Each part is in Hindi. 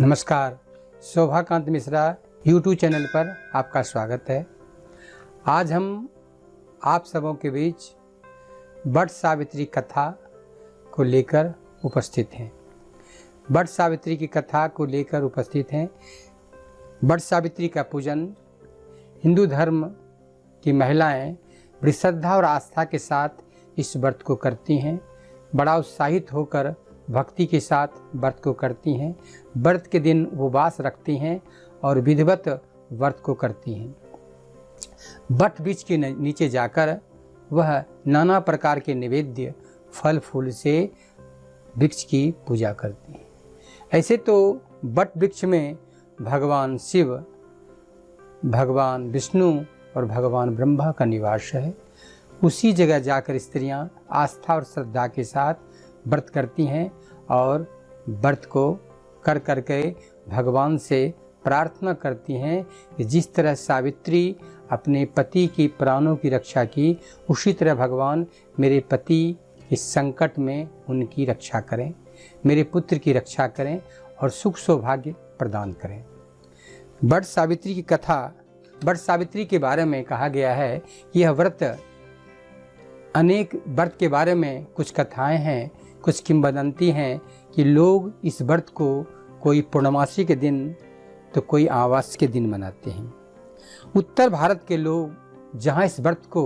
नमस्कार, शोभाकांत मिश्रा यूट्यूब चैनल पर आपका स्वागत है। आज हम आप सबों के बीच वट सावित्री कथा को लेकर उपस्थित हैं। वट सावित्री की कथा को लेकर उपस्थित हैं। वट सावित्री का पूजन हिंदू धर्म की महिलाएं बड़ी श्रद्धा और आस्था के साथ इस व्रत को करती हैं। बड़ा उत्साहित होकर भक्ति के साथ व्रत को करती हैं। व्रत के दिन उपवास रखती हैं और विधिवत व्रत को करती हैं। वट वृक्ष के नीचे जाकर वह नाना प्रकार के निवेद्य फल फूल से वृक्ष की पूजा करती हैं। ऐसे तो वट वृक्ष में भगवान शिव, भगवान विष्णु और भगवान ब्रह्मा का निवास है। उसी जगह जाकर स्त्रियां आस्था और श्रद्धा के साथ व्रत करती हैं और व्रत को कर करके भगवान से प्रार्थना करती हैं कि जिस तरह सावित्री अपने पति की प्राणों की रक्षा की, उसी तरह भगवान मेरे पति इस संकट में उनकी रक्षा करें, मेरे पुत्र की रक्षा करें और सुख सौभाग्य प्रदान करें। वट सावित्री की कथा, वट सावित्री के बारे में कहा गया है कि यह व्रत, अनेक व्रत के बारे में कुछ कथाएं हैं, कुछ किंवदंती हैं कि लोग इस व्रत को कोई पूर्णमासी के दिन तो कोई अमावस्या के दिन मनाते हैं। उत्तर भारत के लोग जहां इस व्रत को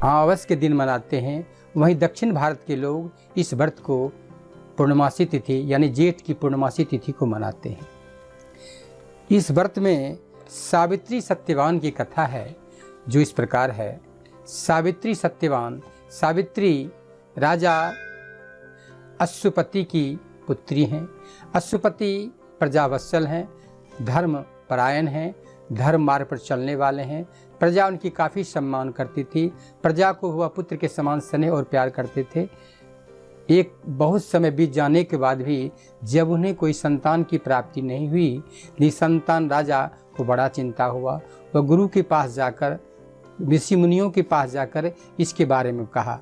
अमावस्या के दिन मनाते हैं, वहीं दक्षिण भारत के लोग इस व्रत को पूर्णमासी तिथि यानी जेठ की पूर्णमासी तिथि को मनाते हैं। इस व्रत में सावित्री सत्यवान की कथा है जो इस प्रकार है। सावित्री सत्यवान, सावित्री राजा अश्वपति की पुत्री हैं। अश्वपति प्रजावत्सल हैं, धर्म परायण हैं, धर्म मार्ग पर चलने वाले हैं। प्रजा उनकी काफ़ी सम्मान करती थी। प्रजा को वह पुत्र के समान स्नेह और प्यार करते थे। एक बहुत समय बीत जाने के बाद भी जब उन्हें कोई संतान की प्राप्ति नहीं हुई, निसंतान राजा को बड़ा चिंता हुआ। वह गुरु के पास जाकर, ऋषि मुनियों के पास जाकर इसके बारे में कहा।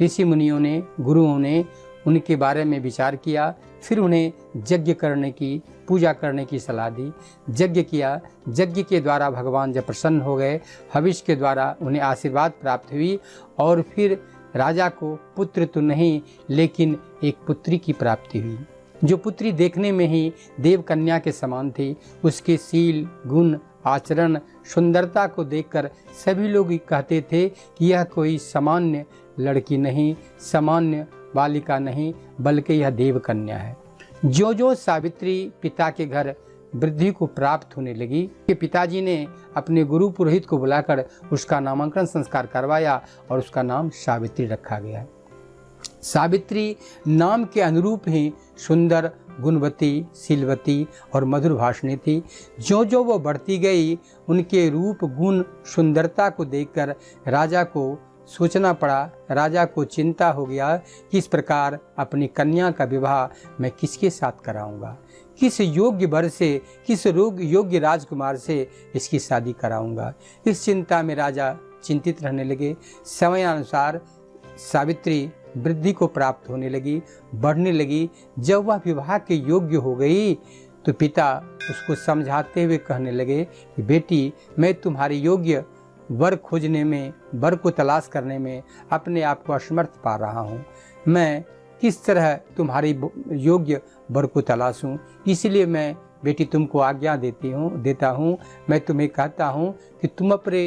ऋषि मुनियों ने, गुरुओं ने उनके बारे में विचार किया। फिर उन्हें यज्ञ करने की, पूजा करने की सलाह दी। यज्ञ किया। यज्ञ के द्वारा भगवान जब प्रसन्न हो गए, हविष्य के द्वारा उन्हें आशीर्वाद प्राप्त हुई और फिर राजा को पुत्र तो नहीं लेकिन एक पुत्री की प्राप्ति हुई, जो पुत्री देखने में ही देव कन्या के समान थी। उसके शील, गुण, आचरण, सुंदरता को देखकर सभी लोग कहते थे कि यह कोई सामान्य लड़की नहीं, सामान्य बालिका नहीं, बल्कि यह देव कन्या है। जो जो सावित्री पिता के घर वृद्धि को प्राप्त होने लगी कि पिताजी ने अपने गुरु पुरोहित को बुलाकर उसका नामांकन संस्कार करवाया और उसका नाम सावित्री रखा गया। सावित्री नाम के अनुरूप ही सुंदर, गुणवती, शीलवती और मधुर भाषणी थी। जो जो वो बढ़ती गई, उनके रूप, गुण, सुंदरता को देखकर राजा को सोचना पड़ा। राजा को चिंता हो गया कि इस प्रकार अपनी कन्या का विवाह मैं किसके साथ कराऊंगा, किस योग्य वर से, किस योग्य राजकुमार से इसकी शादी कराऊंगा। इस चिंता में राजा चिंतित रहने लगे। समयानुसार सावित्री वृद्धि को प्राप्त होने लगी, बढ़ने लगी। जब वह विवाह के योग्य हो गई तो पिता उसको समझाते हुए कहने लगे कि बेटी, मैं तुम्हारे योग्य वर खोजने में, वर को तलाश करने में अपने आप को असमर्थ पा रहा हूँ। मैं किस तरह तुम्हारी योग्य वर को तलाशूं, इसलिए मैं बेटी तुमको आज्ञा देता हूँ। मैं तुम्हें कहता हूँ कि तुम अपने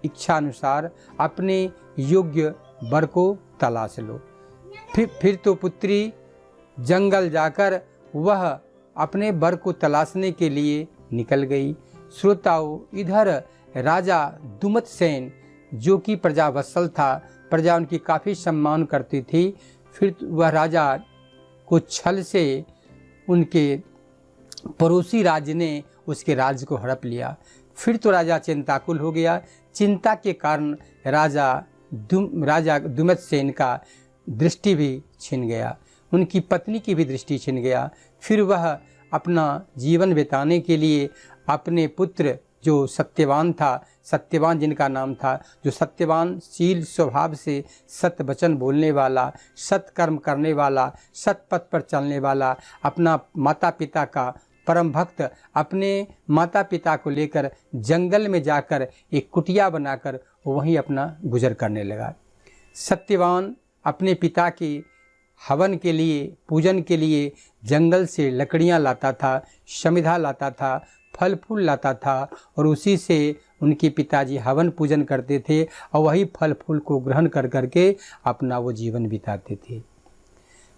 इच्छा अनुसार अपने योग्य वर को तलाश लो। फिर तो पुत्री जंगल जाकर वह अपने वर को तलाशने के लिए निकल गई। श्रोताओं, इधर राजा दुमतसेन जो कि प्रजावत्सल था, प्रजा उनकी काफ़ी सम्मान करती थी। फिर वह राजा को छल से उनके पड़ोसी राज्य ने उसके राज्य को हड़प लिया। फिर तो राजा चिंताकुल हो गया। चिंता के कारण राजा दुमतसेन का दृष्टि भी छिन गया, उनकी पत्नी की भी दृष्टि छिन गया। फिर वह अपना जीवन बिताने के लिए अपने पुत्र जो सत्यवान था, सत्यवान जिनका नाम था, जो सत्यवानशील स्वभाव से सत्य वचन बोलने वाला, सत्कर्म करने वाला, सत्पथ पर चलने वाला, अपना माता पिता का परम भक्त, अपने माता पिता को लेकर जंगल में जाकर एक कुटिया बनाकर वहीं अपना गुजर करने लगा। सत्यवान अपने पिता के हवन के लिए, पूजन के लिए जंगल से लकड़ियां लाता था, समिधा लाता था, फल फूल लाता था और उसी से उनके पिताजी हवन पूजन करते थे और वही फल फूल को ग्रहण कर करके अपना वो जीवन बिताते थे।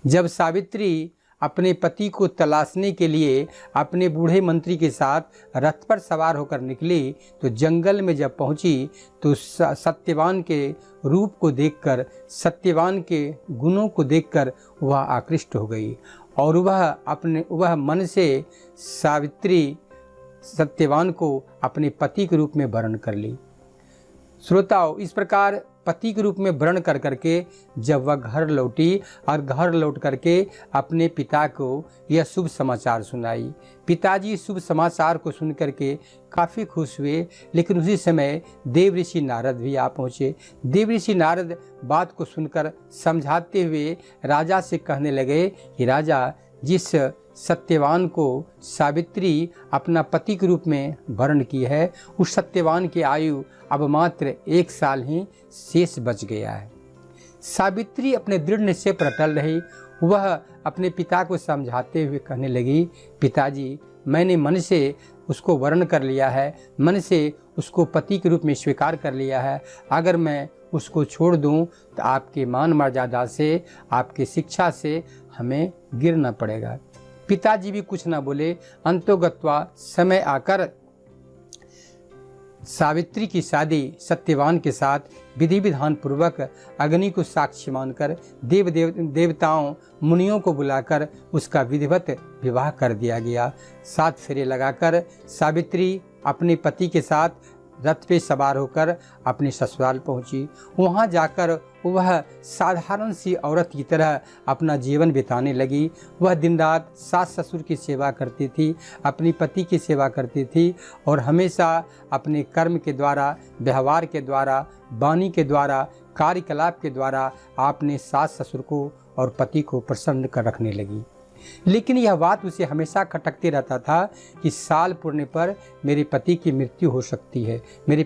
जब सावित्री अपने पति को तलाशने के लिए अपने बूढ़े मंत्री के साथ रथ पर सवार होकर निकली तो जंगल में जब पहुंची तो सत्यवान के रूप को देखकर, सत्यवान के गुणों को देखकर वह आकृष्ट हो गई और वह मन से सावित्री सत्यवान को अपने पति के रूप में वर्ण कर ली। श्रोताओ, इस प्रकार पति के रूप में वर्ण कर करके जब वह घर लौटी और घर लौट करके अपने पिता को यह शुभ समाचार सुनाई, पिताजी शुभ समाचार को सुन करके काफ़ी खुश हुए। लेकिन उसी समय देव ऋषि नारद भी आ पहुँचे। देव ऋषि नारद बात को सुनकर समझाते हुए राजा से कहने लगे कि राजा, जिस सत्यवान को सावित्री अपना पति के रूप में वर्ण की है, उस सत्यवान की आयु अब मात्र 1 साल ही शेष बच गया है। सावित्री अपने दृढ़ निश्चय पर अटल रही। वह अपने पिता को समझाते हुए कहने लगी, पिताजी, मैंने मन से उसको वर्ण कर लिया है, मन से उसको पति के रूप में स्वीकार कर लिया है। अगर मैं उसको छोड़ दूं तो आपके मान मर्यादा से, आपकी शिक्षा से हमें गिरना पड़ेगा। पिताजी भी कुछ ना बोले। अंतोगत्वा समय आकर सावित्री की शादी सत्यवान के साथ विधि विधान पूर्वक अग्नि को साक्षी मानकर देवताओं मुनियों को बुलाकर उसका विधिवत विवाह कर दिया गया। 7 फेरे लगाकर सावित्री अपने पति के साथ रथ पे सवार होकर अपने ससुराल पहुंची। वहां जाकर वह साधारण सी औरत की तरह अपना जीवन बिताने लगी। वह दिन रात सास ससुर की सेवा करती थी, अपनी पति की सेवा करती थी और हमेशा अपने कर्म के द्वारा, व्यवहार के द्वारा, वाणी के द्वारा, कार्यकलाप के द्वारा आपने सास ससुर को और पति को प्रसन्न कर रखने लगी। लेकिन यह बात उसे हमेशा खटकते रहता था कि साल पुरने पर मेरे पति की मृत्यु हो सकती है, मेरे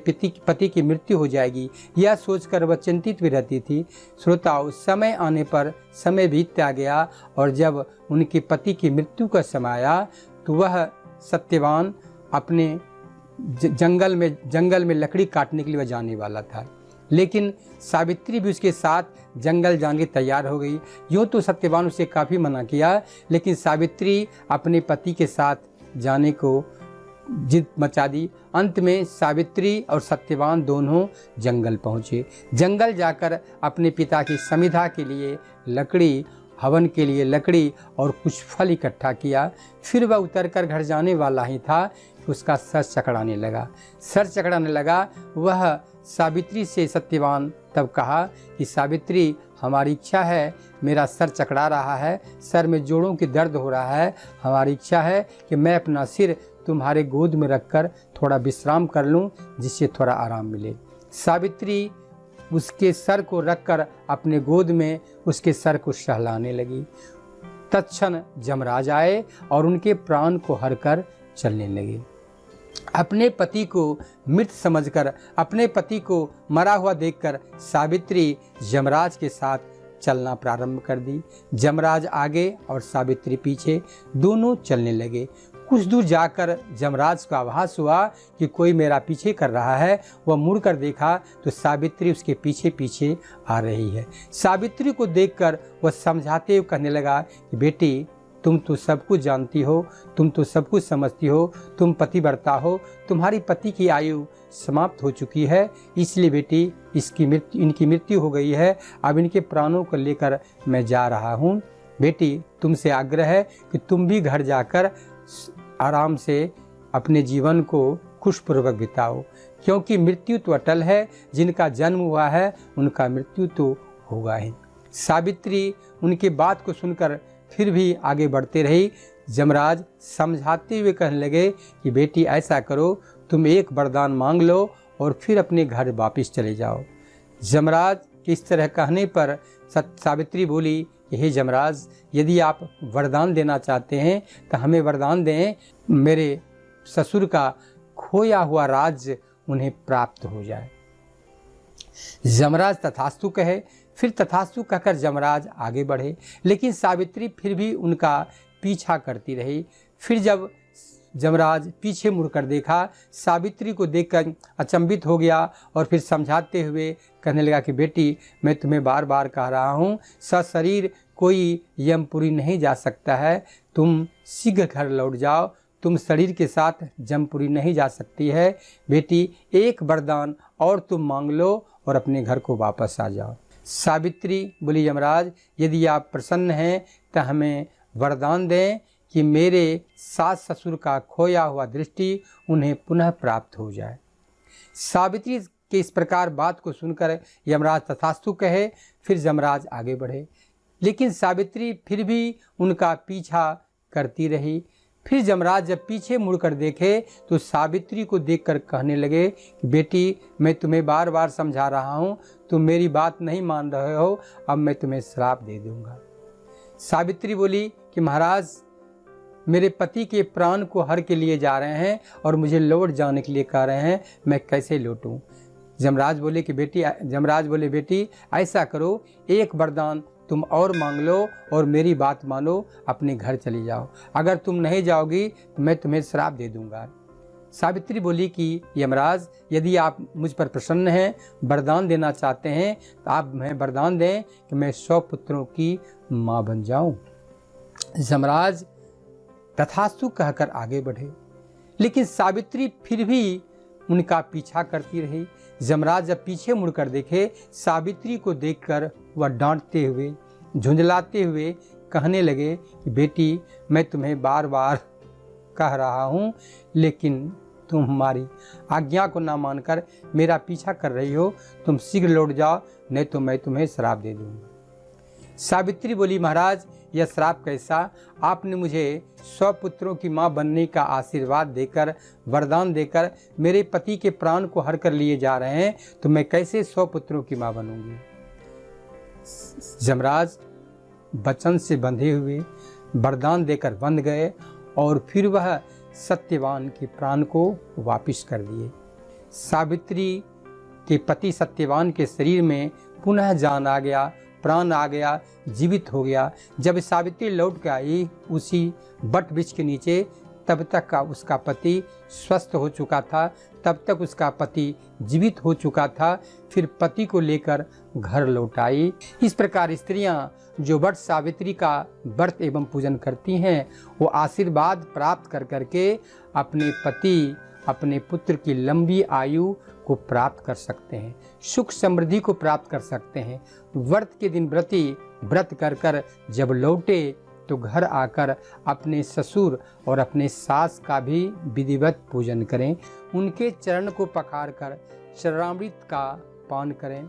पति की मृत्यु हो जाएगी, यह सोचकर वह चिंतित भी रहती थी। श्रोताओं, समय आने पर समय बीतता गया और जब उनके पति की मृत्यु का समय आया तो वह सत्यवान अपने जंगल में लकड़ी काटने के लिए वह जाने वाला था। लेकिन सावित्री भी उसके साथ जंगल जाने की तैयार हो गई। यूँ तो सत्यवान उसे काफ़ी मना किया, लेकिन सावित्री अपने पति के साथ जाने को जिद मचा दी। अंत में सावित्री और सत्यवान दोनों जंगल पहुँचे। जंगल जाकर अपने पिता की समिधा के लिए लकड़ी, हवन के लिए लकड़ी और कुछ फल इकट्ठा किया। फिर वह उतरकर घर जाने वाला ही था कि उसका सर चकराने लगा। वह सावित्री से सत्यवान तब कहा कि सावित्री, हमारी इच्छा है, मेरा सर चकरा रहा है, सर में जोड़ों की दर्द हो रहा है, हमारी इच्छा है कि मैं अपना सिर तुम्हारे गोद में रखकर थोड़ा विश्राम कर लूं, जिससे थोड़ा आराम मिले। सावित्री उसके सर को रखकर अपने गोद में उसके सर को सहलाने लगी। तत्क्षण यमराज आए और उनके प्राण को हरकर चलने लगे। अपने पति को मृत समझकर, अपने पति को मरा हुआ देखकर सावित्री यमराज के साथ चलना प्रारंभ कर दी। यमराज आगे और सावित्री पीछे, दोनों चलने लगे। कुछ दूर जाकर यमराज को आभास हुआ कि कोई मेरा पीछे कर रहा है। वह मुड़कर देखा तो सावित्री उसके पीछे पीछे आ रही है। सावित्री को देखकर वह समझाते हुए कहने लगा कि बेटी, तुम तो सब कुछ जानती हो, तुम तो सब कुछ समझती हो, तुम पतिव्रता हो, तुम्हारी पति की आयु समाप्त हो चुकी है, इसलिए बेटी इनकी मृत्यु हो गई है। अब इनके प्राणों को लेकर मैं जा रहा हूँ। बेटी, तुमसे आग्रह है कि तुम भी घर जाकर आराम से अपने जीवन को खुशपूर्वक बिताओ, क्योंकि मृत्यु तो अटल है, जिनका जन्म हुआ है उनका मृत्यु तो होगा ही। सावित्री उनकी बात को सुनकर फिर भी आगे बढ़ते रही। यमराज समझाते हुए कहने लगे कि बेटी, ऐसा करो, तुम एक वरदान मांग लो और फिर अपने घर वापस चले जाओ। यमराज के इस तरह कहने पर सावित्री बोली कि हे यमराज, यदि आप वरदान देना चाहते हैं तो हमें वरदान दें, मेरे ससुर का खोया हुआ राज्य उन्हें प्राप्त हो जाए। यमराज तथास्तु कहे। फिर तथास्तु कहकर यमराज आगे बढ़े, लेकिन सावित्री फिर भी उनका पीछा करती रही। फिर जब यमराज पीछे मुड़कर देखा, सावित्री को देखकर अचंभित हो गया और फिर समझाते हुए कहने लगा कि बेटी, मैं तुम्हें बार बार कह रहा हूँ, सशरीर कोई यमपुरी नहीं जा सकता है। तुम शीघ्र घर लौट जाओ, तुम शरीर के साथ जमपुरी नहीं जा सकती है। बेटी, एक वरदान और तुम मांग लो और अपने घर को वापस आ जाओ। सावित्री बोली, यमराज, यदि आप प्रसन्न हैं तो हमें वरदान दें कि मेरे सास ससुर का खोया हुआ दृष्टि उन्हें पुनः प्राप्त हो जाए। सावित्री के इस प्रकार बात को सुनकर यमराज तथास्तु कहे। फिर यमराज आगे बढ़े, लेकिन सावित्री फिर भी उनका पीछा करती रही। फिर यमराज जब पीछे मुड़कर देखे तो सावित्री को देखकर कहने लगे कि बेटी, मैं तुम्हें बार बार समझा रहा हूँ, तुम मेरी बात नहीं मान रहे हो, अब मैं तुम्हें श्राप दे दूंगा। सावित्री बोली कि महाराज, मेरे पति के प्राण को हर के लिए जा रहे हैं और मुझे लौट जाने के लिए कह रहे हैं, मैं कैसे लौटूं। यमराज बोले बेटी, ऐसा करो, एक वरदान तुम और मांग लो और मेरी बात मानो, अपने घर चली जाओ। अगर तुम नहीं जाओगी तो मैं तुम्हें श्राप दे दूंगा। सावित्री बोली कि यमराज, यदि आप मुझ पर प्रसन्न हैं, वरदान देना चाहते हैं, तो आप हमें वरदान दें कि मैं 100 पुत्रों की माँ बन जाऊं। यमराज तथास्तु कहकर आगे बढ़े, लेकिन सावित्री फिर भी उनका पीछा करती रही। यमराज जब पीछे मुड़कर देखे, सावित्री को देखकर वह डांटते हुए, झुंझलाते हुए कहने लगे कि बेटी, मैं तुम्हें बार बार कह रहा हूँ, लेकिन तुम हमारी आज्ञा को ना मानकर मेरा पीछा कर रही हो। तुम शीघ्र लौट जाओ, नहीं तो मैं तुम्हें श्राप दे दूँगा। सावित्री बोली, महाराज, यह श्राप कैसा? आपने मुझे 100 पुत्रों की माँ बनने का आशीर्वाद देकर, वरदान देकर मेरे पति के प्राण को हर कर लिए जा रहे हैं, तो मैं कैसे 100 पुत्रों की माँ बनूंगी। यमराज वचन से बंधे हुए वरदान देकर बंध गए और फिर वह सत्यवान के प्राण को वापिस कर दिए। सावित्री के पति सत्यवान के शरीर में पुनः जान आ गया, प्राण आ गया, जीवित हो गया। जब सावित्री लौट के आई उसी बट वृक्ष के नीचे, तब तक का उसका पति स्वस्थ हो चुका था, तब तक उसका पति जीवित हो चुका था। फिर पति को लेकर घर लौट आई। इस प्रकार स्त्रियां जो वट सावित्री का व्रत एवं पूजन करती हैं, वो आशीर्वाद प्राप्त कर करके अपने पति, अपने पुत्र की लंबी आयु को प्राप्त कर सकते हैं, सुख समृद्धि को प्राप्त कर सकते हैं। व्रत के दिन व्रती व्रत कर कर जब लौटे तो घर आकर अपने ससुर और अपने सास का भी विधिवत पूजन करें, उनके चरण को पखार कर चरणामृत का पान करें,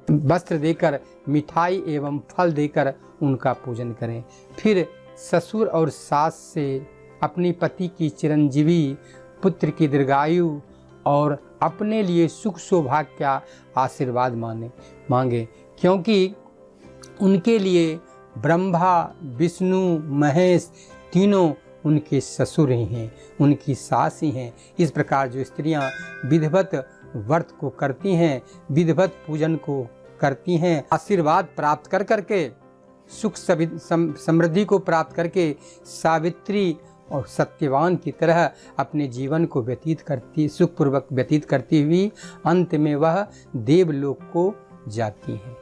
वस्त्र देकर, मिठाई एवं फल देकर उनका पूजन करें। फिर ससुर और सास से अपनी पति की चिरंजीवी, पुत्र की दीर्घायु और अपने लिए सुख सौभाग्य का आशीर्वाद मांगे, क्योंकि उनके लिए ब्रह्मा, विष्णु, महेश तीनों उनके ससुर ही हैं, उनकी सास ही हैं। इस प्रकार जो स्त्रियां विधिवत व्रत को करती हैं, विधिवत पूजन को करती हैं, आशीर्वाद प्राप्त कर करके, सुख समृद्धि को प्राप्त करके सावित्री और सत्यवान की तरह अपने जीवन को सुखपूर्वक व्यतीत करती हुई अंत में वह देवलोक को जाती हैं।